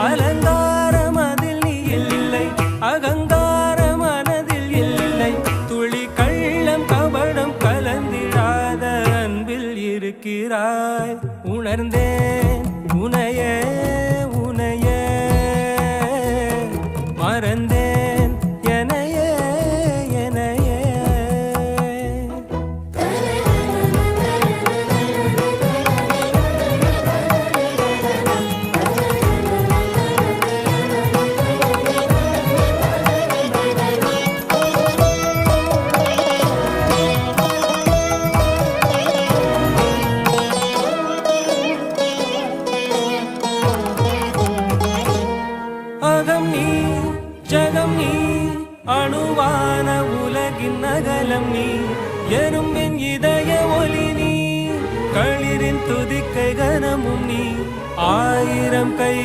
அலங்காரம் அதில் நீ இல்லை, அகங்கார மனதில் இல்லை, துளி கள்ளம் கபடம் கலந்திடாத அன்பில் இருக்கிறாய். உணர்ந்தேன் உனையே உனையே, மறந்தேன் எனையே எனையே. அகம் நீ ஜகம் நீ, அணுவான உலகின் அகலம் நீ, எறும்பின் இதய ஒலி நீ, களிரின் துதிக்கை கனமும் நீ, ஆயிரம் கை